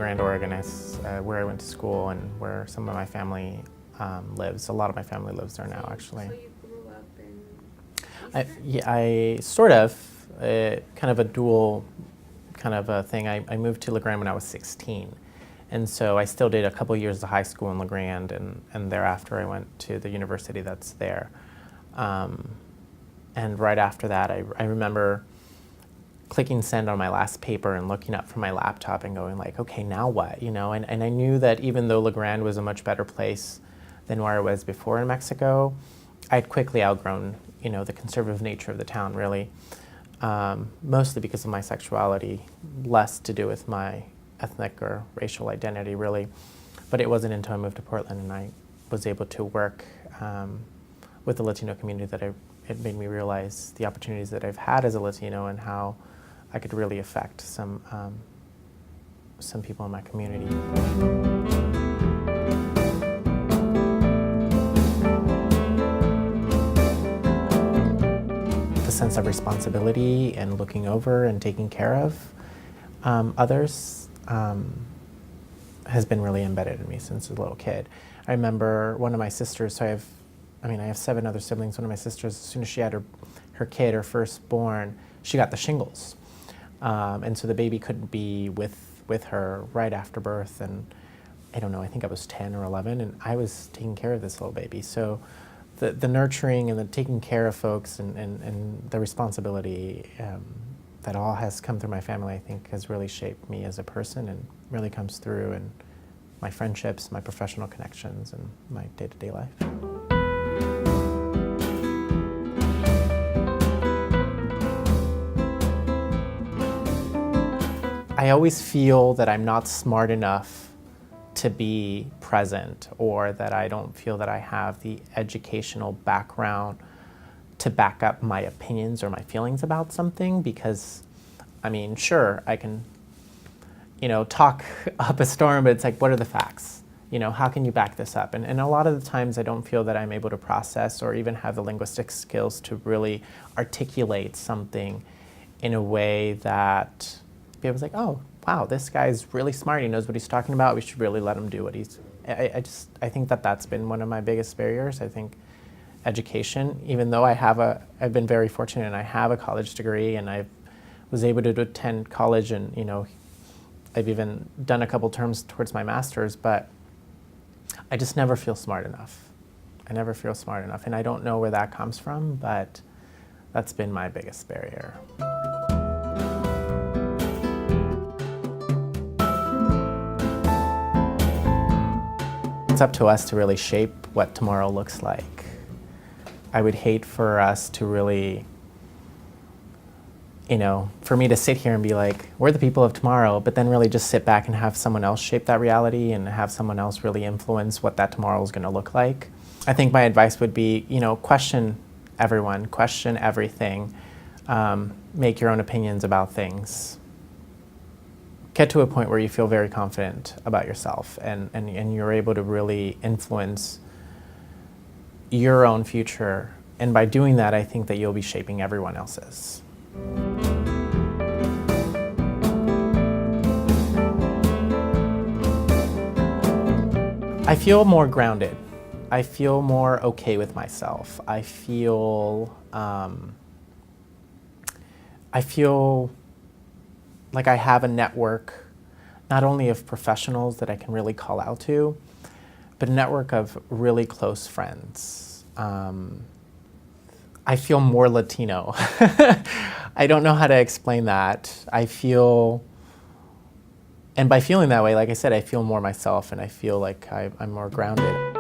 LaGrande, Oregon is where I went to school and where some of my family lives. A lot of my family lives there now, actually. So you grew up in Yeah, I sort of, kind of a dual kind of a thing. I moved to LaGrande when I was 16. And so I still did a couple years of high school in LaGrande, and thereafter I went to the university that's there. And right after that, I remember clicking send on my last paper and looking up from my laptop and going like, okay, now what, you know? And I knew that even though LaGrande was a much better place than where I was before in Mexico, I'd quickly outgrown, you know, the conservative nature of the town, really. Mostly because of my sexuality, less to do with my ethnic or racial identity, really. But it wasn't until I moved to Portland and I was able to work with the Latino community that it made me realize the opportunities that I've had as a Latino and how I could really affect some people in my community. The sense of responsibility and looking over and taking care of others has been really embedded in me since a little kid. I remember one of my sisters, so I have 7 other siblings. One of my sisters, as soon as she had her kid, her firstborn, she got the shingles. And so the baby couldn't be with her right after birth. And I don't know, I think I was 10 or 11, and I was taking care of this little baby. So the nurturing and the taking care of folks and the responsibility that all has come through my family, I think, has really shaped me as a person and really comes through in my friendships, my professional connections, and my day-to-day life. I always feel that I'm not smart enough to be present, or that I don't feel that I have the educational background to back up my opinions or my feelings about something, because, I mean, sure, I can, you know, talk up a storm, but it's like, what are the facts? You know, how can you back this up? And a lot of the times I don't feel that I'm able to process or even have the linguistic skills to really articulate something in a way that people's like, oh, wow, this guy's really smart, he knows what he's talking about, we should really let him do what he's... I think that that's been one of my biggest barriers. I think education, even though I've been very fortunate and I have a college degree and I was able to attend college, and, you know, I've even done a couple terms towards my master's, but I just never feel smart enough. I never feel smart enough, and I don't know where that comes from, but that's been my biggest barrier. It's up to us to really shape what tomorrow looks like. I would hate for us to really, you know, for me to sit here and be like, we're the people of tomorrow, but then really just sit back and have someone else shape that reality and have someone else really influence what that tomorrow is going to look like. I think my advice would be, you know, question everyone, question everything, make your own opinions about things. Get to a point where you feel very confident about yourself and you're able to really influence your own future. And by doing that, I think that you'll be shaping everyone else's. I feel more grounded. I feel more okay with myself. I feel like I have a network, not only of professionals that I can really call out to, but a network of really close friends. I feel more Latino. I don't know how to explain that. I feel, and by feeling that way, like I said, I feel more myself and I feel like I'm more grounded.